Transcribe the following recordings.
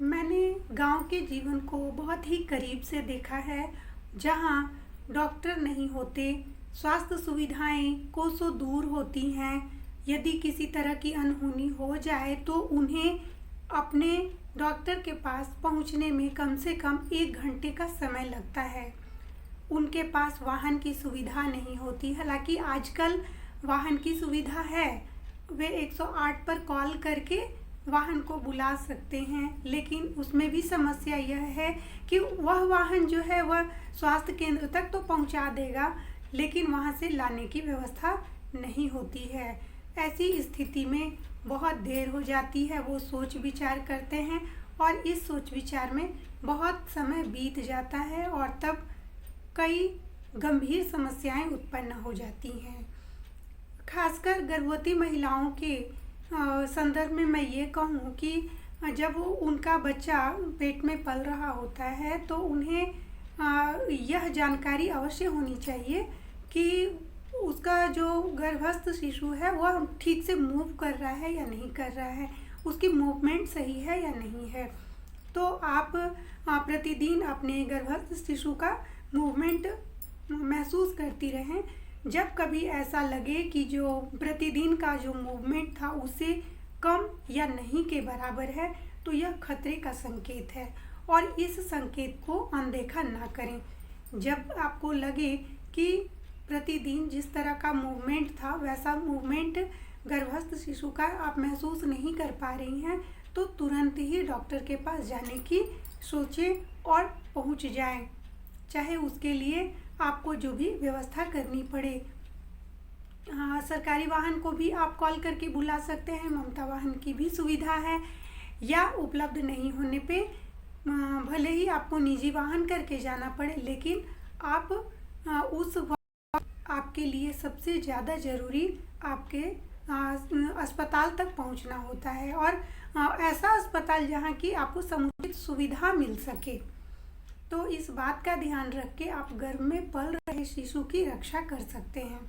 मैंने गांव के जीवन को बहुत ही करीब से देखा है, जहां डॉक्टर नहीं होते, स्वास्थ्य सुविधाएं कोसों दूर होती हैं। यदि किसी तरह की अनहोनी हो जाए तो उन्हें अपने डॉक्टर के पास पहुंचने में कम से कम 1 घंटे का समय लगता है। उनके पास वाहन की सुविधा नहीं होती। हालांकि आजकल वाहन की सुविधा है, वे 108 पर कॉल करके वाहन को बुला सकते हैं, लेकिन उसमें भी समस्या यह है कि वह वाहन जो है वह स्वास्थ्य केंद्र तक तो पहुंचा देगा, लेकिन वहां से लाने की व्यवस्था नहीं होती है। ऐसी स्थिति में बहुत देर हो जाती है। वो सोच विचार करते हैं और इस सोच विचार में बहुत समय बीत जाता है और तब कई गंभीर समस्याएं उत्पन्न हो जाती हैं। खासकर गर्भवती महिलाओं के संदर्भ में मैं ये कहूँ कि जब उनका बच्चा पेट में पल रहा होता है तो उन्हें यह जानकारी अवश्य होनी चाहिए कि उसका जो गर्भस्थ शिशु है वह ठीक से मूव कर रहा है या नहीं कर रहा है, उसकी मूवमेंट सही है या नहीं है। तो आप प्रतिदिन अपने गर्भस्थ शिशु का मूवमेंट महसूस करती रहें। जब कभी ऐसा लगे कि जो प्रतिदिन का जो मूवमेंट था उससे कम या नहीं के बराबर है, तो यह खतरे का संकेत है और इस संकेत को अनदेखा ना करें। जब आपको लगे कि प्रतिदिन जिस तरह का मूवमेंट था वैसा मूवमेंट गर्भस्थ शिशु का आप महसूस नहीं कर पा रही हैं, तो तुरंत ही डॉक्टर के पास जाने की सोचें और पहुंच जाएं, चाहे उसके लिए आपको जो भी व्यवस्था करनी पड़े। हाँ, सरकारी वाहन को भी आप कॉल करके बुला सकते हैं, ममता वाहन की भी सुविधा है। या उपलब्ध नहीं होने पे भले ही आपको निजी वाहन करके जाना पड़े, लेकिन आप उस आपके लिए सबसे ज़्यादा ज़रूरी आपके अस्पताल तक पहुंचना होता है, और ऐसा अस्पताल जहां की आपको समुचित सुविधा मिल सके। तो इस बात का ध्यान रख के आप गर्भ में पल रहे शिशु की रक्षा कर सकते हैं।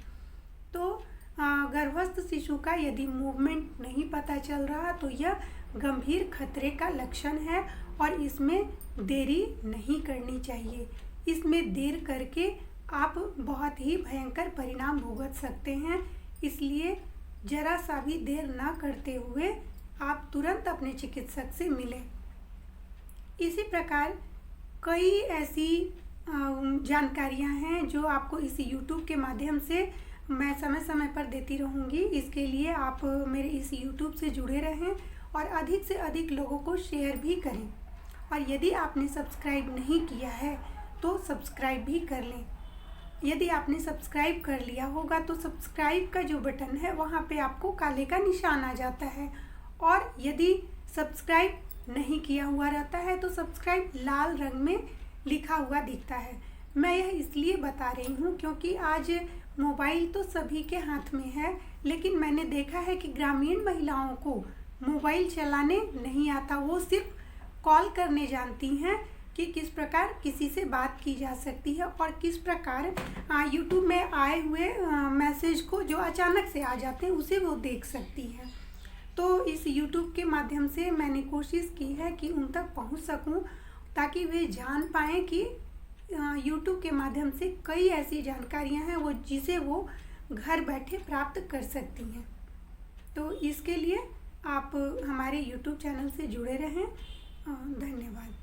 तो गर्भस्थ शिशु का यदि मूवमेंट नहीं पता चल रहा तो यह गंभीर खतरे का लक्षण है और इसमें देरी नहीं करनी चाहिए। इसमें देर करके आप बहुत ही भयंकर परिणाम भुगत सकते हैं। इसलिए जरा सा भी देर ना करते हुए आप तुरंत अपने चिकित्सक से मिलें। इसी प्रकार कई ऐसी जानकारियां हैं जो आपको इस YouTube के माध्यम से मैं समय समय पर देती रहूंगी। इसके लिए आप मेरे इस YouTube से जुड़े रहें और अधिक से अधिक लोगों को शेयर भी करें। और यदि आपने सब्सक्राइब नहीं किया है तो सब्सक्राइब भी कर लें। यदि आपने सब्सक्राइब कर लिया होगा तो सब्सक्राइब का जो बटन है वहाँ पे आपको काले का निशान आ जाता है, और यदि सब्सक्राइब नहीं किया हुआ रहता है तो सब्सक्राइब लाल रंग में लिखा हुआ दिखता है। मैं यह इसलिए बता रही हूँ क्योंकि आज मोबाइल तो सभी के हाथ में है, लेकिन मैंने देखा है कि ग्रामीण महिलाओं को मोबाइल चलाने नहीं आता। वो सिर्फ कॉल करने जानती हैं कि किस प्रकार किसी से बात की जा सकती है और किस प्रकार YouTube में आए हुए मैसेज को जो अचानक से आ जाते हैं उसे वो देख सकती है। तो इस YouTube के माध्यम से मैंने कोशिश की है कि उन तक पहुंच सकूं, ताकि वे जान पाएँ कि YouTube के माध्यम से कई ऐसी जानकारियां हैं वो जिसे वो घर बैठे प्राप्त कर सकती हैं। तो इसके लिए आप हमारे YouTube चैनल से जुड़े रहें। धन्यवाद।